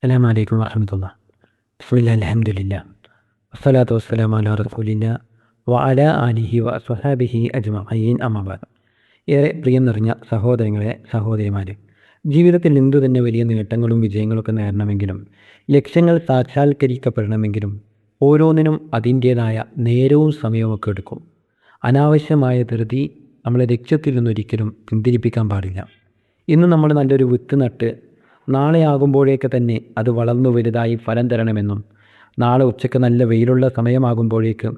അസ്സലാമു അലൈക്കും വറഹ്മത്തുള്ളാഹി. ബിസ്മില്ലാഹി അൽഹംദുലില്ലാഹ് വസ്സലാത്തു വസ്സലാമു അലാ റസൂലില്ലാഹ് വഅലാ ആലിഹി വസ്വഹാബിഹി അജ്മഈൻ അമ്മാ ബഅദ്. ഏറെ പ്രിയം നിറഞ്ഞ സഹോദരങ്ങളെ, സഹോദരിമാരെ, ജീവിതത്തിൽ എന്തു തന്നെ വലിയ നേട്ടങ്ങളും വിജയങ്ങളൊക്കെ നേടണമെങ്കിലും ലക്ഷ്യങ്ങൾ സാക്ഷാത്കരിക്കപ്പെടണമെങ്കിലും ഓരോന്നിനും അതിൻ്റേതായ നേരവും സമയവുമൊക്കെ എടുക്കും. അനാവശ്യമായ ധൃതി നമ്മളെ ലക്ഷ്യത്തിൽ നിന്നൊരിക്കലും പിന്തിരിപ്പിക്കാൻ പാടില്ല. ഇന്ന് നമ്മൾ നല്ലൊരു വിത്ത് നട്ട് നാളെ ആകുമ്പോഴേക്ക് തന്നെ അത് വളർന്നു വലുതായി ഫലം തരണമെന്നും നാളെ ഉച്ചയ്ക്ക് നല്ല വെയിലുള്ള സമയമാകുമ്പോഴേക്ക്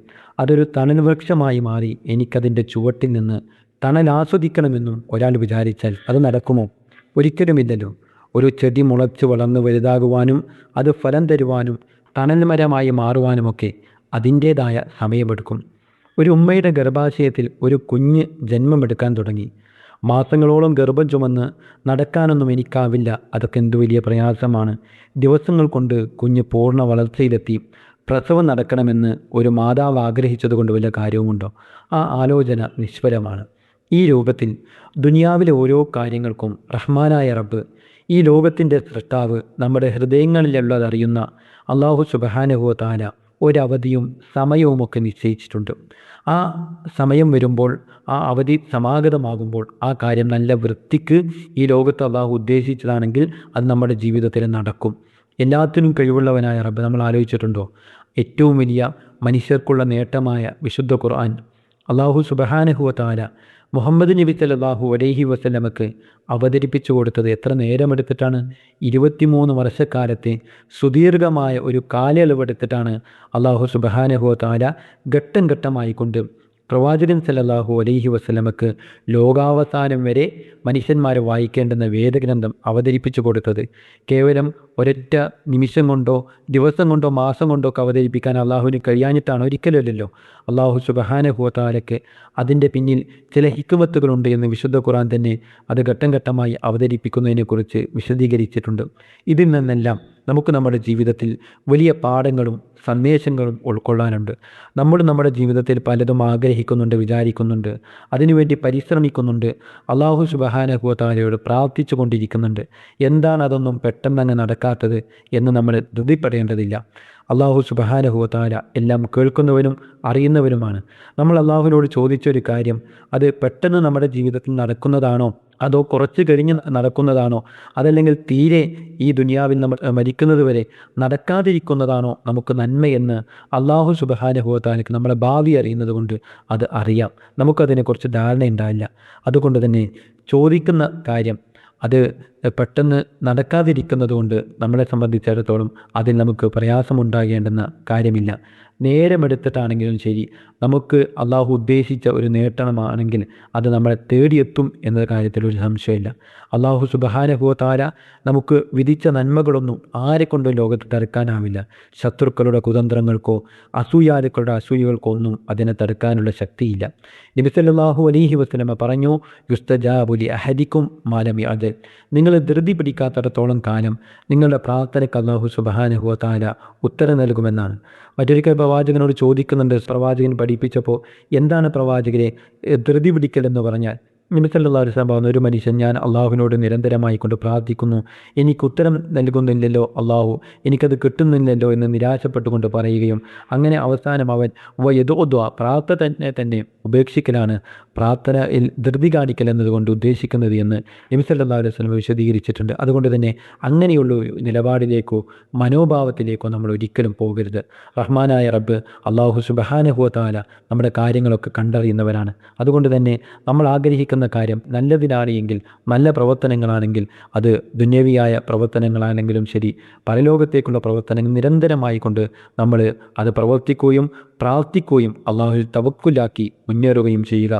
അതൊരു തണൽ വൃക്ഷമായി മാറി എനിക്കതിൻ്റെ ചുവട്ടിൽ നിന്ന് തണൽ ആസ്വദിക്കണമെന്നും ഒരാൾ വിചാരിച്ചാൽ അത് നടക്കുമോ? ഒരിക്കലുമില്ലല്ലോ. ഒരു ചെടി മുളച്ച് വളർന്ന് വലുതാകുവാനും അത് ഫലം തരുവാനും തണൽ മരമായി മാറുവാനുമൊക്കെ അതിൻ്റേതായ സമയമെടുക്കും. ഒരു ഉമ്മയുടെ ഗർഭാശയത്തിൽ ഒരു കുഞ്ഞ് ജന്മമെടുക്കാൻ തുടങ്ങി. മാസങ്ങളോളം ഗർഭം ചുമന്ന് നടക്കാനൊന്നും എനിക്കാവില്ല, അതൊക്കെ എന്തു വലിയ പ്രയാസമാണ്. ദിവസങ്ങൾ കൊണ്ട് കുഞ്ഞ് പൂർണ്ണ വളർച്ചയിലെത്തി പ്രസവം നടക്കണമെന്ന് ഒരു മാതാവ് ആഗ്രഹിച്ചതുകൊണ്ട് വല്ല കാര്യവുമുണ്ടോ? ആ ആലോചന നിഷ്ഫലമാണ്. ഈ രൂപത്തിൽ ദുനിയാവിലെ ഓരോ കാര്യങ്ങൾക്കും റഹ്മാനായ റബ്ബ്, ഈ ലോകത്തിൻ്റെ സൃഷ്ടാവ്, നമ്മുടെ ഹൃദയങ്ങളിലുള്ളതറിയുന്ന അള്ളാഹു സുബ്ഹാനഹു വ തആല ഒരവധിയും സമയവുമൊക്കെ നിശ്ചയിച്ചിട്ടുണ്ട്. ആ സമയം വരുമ്പോൾ, ആ അവധി സമാഗതമാകുമ്പോൾ ആ കാര്യം നല്ല വൃത്തിക്ക് ഈ ലോകത്ത് അള്ളാഹു ഉദ്ദേശിച്ചതാണെങ്കിൽ അത് നമ്മുടെ ജീവിതത്തിൽ നടക്കും. എല്ലാത്തിനും കഴിവുള്ളവനായ റബ്ബ് നമ്മൾ ആലോചിച്ചിട്ടുണ്ടോ? ഏറ്റവും വലിയ മനുഷ്യർക്കുള്ള നേട്ടമായ വിശുദ്ധ ഖുർആൻ അള്ളാഹു സുബ്ഹാനഹു വ തആല മുഹമ്മദ് നബി സല്ലല്ലാഹു അലൈഹി വസല്ലമക്ക് അവതരിപ്പിച്ചു കൊടുത്തത് എത്ര നേരമെടുത്തിട്ടാണ്? 23 വർഷക്കാലത്തെ സുദീർഘമായ ഒരു കാലയളവെടുത്തിട്ടാണ് അള്ളാഹു സുബ്ഹാനഹു വ തആല ഘട്ടം ഘട്ടമായിക്കൊണ്ട് പ്രവാചകൻ സല്ലല്ലാഹു അലൈഹി വസല്ലമക്ക് ലോകാവസാനം വരെ മനുഷ്യന്മാരെ വായിക്കേണ്ടുന്ന വേദഗ്രന്ഥം അവതരിപ്പിച്ചു കൊടുത്തത്. കേവലം ഒരൊറ്റ നിമിഷം കൊണ്ടോ ദിവസം കൊണ്ടോ മാസം കൊണ്ടോ ഒക്കെ അവതരിപ്പിക്കാൻ അള്ളാഹുവിന് കഴിയാഞ്ഞിട്ടാണ്? ഒരിക്കലുമല്ലല്ലോ. അള്ളാഹു സുബ്ഹാനഹു വ തആലയ്ക്ക് അതിൻ്റെ പിന്നിൽ ചില ഹിക്മത്തുകളുണ്ട് എന്ന് വിശുദ്ധ ഖുർആൻ തന്നെ അത് ഘട്ടം ഘട്ടമായി അവതരിപ്പിക്കുന്നതിനെക്കുറിച്ച് വിശദീകരിച്ചിട്ടുണ്ട്. ഇതിൽ നിന്നെല്ലാം നമുക്ക് നമ്മുടെ ജീവിതത്തിൽ വലിയ പാഠങ്ങളും സന്ദേശങ്ങളും ഉൾക്കൊള്ളാനുണ്ട്. നമ്മൾ നമ്മുടെ ജീവിതത്തിൽ പലതും ആഗ്രഹിക്കുന്നുണ്ട്, വിചാരിക്കുന്നുണ്ട്, അതിനുവേണ്ടി പരിശ്രമിക്കുന്നുണ്ട്, അള്ളാഹു സുബ്ഹാനഹു വ തആലയോട് പ്രാർത്ഥിച്ചു കൊണ്ടിരിക്കുന്നുണ്ട്. എന്താണ് അതൊന്നും പെട്ടെന്നങ്ങ് നടക്കാത്തത് എന്ന് നമ്മൾ ധൃതിപ്പെടേണ്ടതില്ല. അള്ളാഹു സുബ്ഹാനഹു വ തആല എല്ലാം കേൾക്കുന്നവനും അറിയുന്നവനുമാണ്. നമ്മൾ അള്ളാഹുവിനോട് ചോദിച്ചൊരു കാര്യം അത് പെട്ടെന്ന് നമ്മുടെ ജീവിതത്തിൽ നടക്കുന്നതാണോ, അതോ കുറച്ച് കഴിഞ്ഞ് നടക്കുന്നതാണോ, അതല്ലെങ്കിൽ തീരെ ഈ ദുനിയാവിൽ നമ്മൾ മരിക്കുന്നത് വരെ നടക്കാതിരിക്കുന്നതാണോ നമുക്ക് നന്മയെന്ന് അള്ളാഹു സുബ്ഹാനഹു വ തആലയ്ക്ക് നമ്മുടെ ഭാവി അറിയുന്നത് കൊണ്ട് അത് അറിയാം. നമുക്കതിനെക്കുറിച്ച് ധാരണ ഉണ്ടാവില്ല. അതുകൊണ്ട് തന്നെ ചോദിക്കുന്ന കാര്യം അത് പെട്ടെന്ന് നടക്കാതിരിക്കുന്നത് കൊണ്ട് നമ്മളെ സംബന്ധിച്ചിടത്തോളം അതിൽ നമുക്ക് പ്രയാസമുണ്ടാകേണ്ടുന്ന കാര്യമില്ല. നേരമെടുത്തിട്ടാണെങ്കിലും ശരി, നമുക്ക് അള്ളാഹു ഉദ്ദേശിച്ച ഒരു നേട്ടമാണെങ്കിൽ അത് നമ്മളെ തേടിയെത്തും എന്ന കാര്യത്തിൽ ഒരു സംശയമില്ല. അള്ളാഹു സുബ്ഹാനഹു വ തആല നമുക്ക് വിധിച്ച നന്മകളൊന്നും ആരെക്കൊണ്ടും ലോകത്ത് തടുക്കാനാവില്ല. ശത്രുക്കളുടെ കുതന്ത്രങ്ങൾക്കോ അസൂയാലുക്കളുടെ അസൂയകൾക്കോ ഒന്നും അതിനെ തടുക്കാനുള്ള ശക്തിയില്ല. നബി സല്ലല്ലാഹു അലൈഹി വസല്ലമ പറഞ്ഞു, യുസ്തജാബു ലി അഹദിക്കും മാ ലം യഅ്ജൽ. നിങ്ങൾ ധൃതി പിടിക്കാത്തിടത്തോളം കാലം നിങ്ങളുടെ പ്രാർത്ഥനയ്ക്ക് അല്ലാഹു സുബ്ഹാനഹു വ തആല ഉത്തരം നൽകുമെന്നാണ്. മറ്റൊരിക്കൽ പ്രവാചകനോട് ചോദിക്കുന്നുണ്ട്, പ്രവാചകൻ പഠിപ്പിച്ചപ്പോൾ, എന്താണ് പ്രവാചകരെ ധൃതി പിടിക്കൽ എന്ന് പറഞ്ഞാൽ? നബി സല്ലല്ലാഹു അലൈഹി വസല്ലം പറഞ്ഞു, ഒരു മനുഷ്യൻ ഞാൻ അള്ളാഹുവിനോട് നിരന്തരമായി കൊണ്ട് പ്രാർത്ഥിക്കുന്നു, എനിക്ക് ഉത്തരം നൽകുന്നില്ലല്ലോ അള്ളാഹു, എനിക്കത് കിട്ടുന്നില്ലല്ലോ എന്ന് നിരാശപ്പെട്ടുകൊണ്ട് പറയുകയും അങ്ങനെ അവസാനം അവൻ വയദുഅ പ്രാർത്ഥന തന്നെ ഉപേക്ഷിക്കലാണ് പ്രാർത്ഥനയിൽ ധൃതി കാണിക്കൽ എന്നതുകൊണ്ട് ഉദ്ദേശിക്കുന്നത് എന്ന് നബി സല്ലല്ലാഹു അലൈഹി വസല്ലം വിശദീകരിച്ചിട്ടുണ്ട്. അതുകൊണ്ട് തന്നെ അങ്ങനെയുള്ള നിലപാടിലേക്കോ മനോഭാവത്തിലേക്കോ നമ്മൾ ഒരിക്കലും പോകരുത്. റഹ്മാനായ റബ്ബ് അള്ളാഹു സുബ്ഹാനഹു വ തആല നമ്മുടെ കാര്യങ്ങളൊക്കെ കണ്ടറിയുന്നവരാണ്. അതുകൊണ്ട് തന്നെ നമ്മൾ ആഗ്രഹിക്കുന്ന കാര്യം നല്ലതിനാണ് എങ്കിൽ, നല്ല പ്രവർത്തനങ്ങളാണെങ്കിൽ, അത് ദുന്യവിയായ പ്രവർത്തനങ്ങളാണെങ്കിലും ശരി, പരലോകത്തേക്കുള്ള പ്രവർത്തനങ്ങൾ നിരന്തരമായി കൊണ്ട് നമ്മൾ അത് പ്രവർത്തിക്കുകയും പ്രാർത്ഥിക്കുകയും അള്ളാഹുവിൽ തവക്കുലാക്കി മുന്നേറുകയും ചെയ്യുക.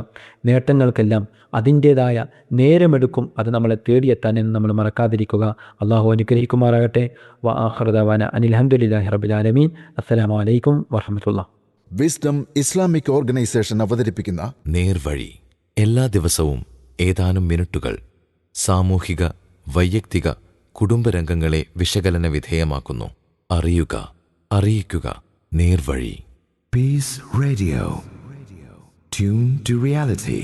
നേട്ടങ്ങൾക്കെല്ലാം അതിൻ്റേതായ നേരമെടുക്കും, അത് നമ്മളെ തേടിയെത്താൻ എന്ന് നമ്മൾ മറക്കാതിരിക്കുക. അള്ളാഹു അനുഗ്രഹിക്കുമാറാകട്ടെ. വ ആഖിറു ദഅവാന അനിൽ ഹംദുലില്ലാഹി റബ്ബിൽ ആലമീൻ. അസ്സലാമു അലൈക്കും വറഹ്മത്തുള്ളാഹി. വിസ്ഡം ഇസ്ലാമിക് ഓർഗനൈസേഷൻ അവതരിപ്പിക്കുന്ന നേർവഴി എല്ലാ ദിവസവും ഏതാനും മിനിറ്റുകൾ സാമൂഹിക, വൈയക്തിക, കുടുംബരംഗങ്ങളെ വിശകലന വിധേയമാക്കുന്നു. അറിയുക, അറിയിക്കുക. നേർവഴി. Peace Radio. Tune to reality.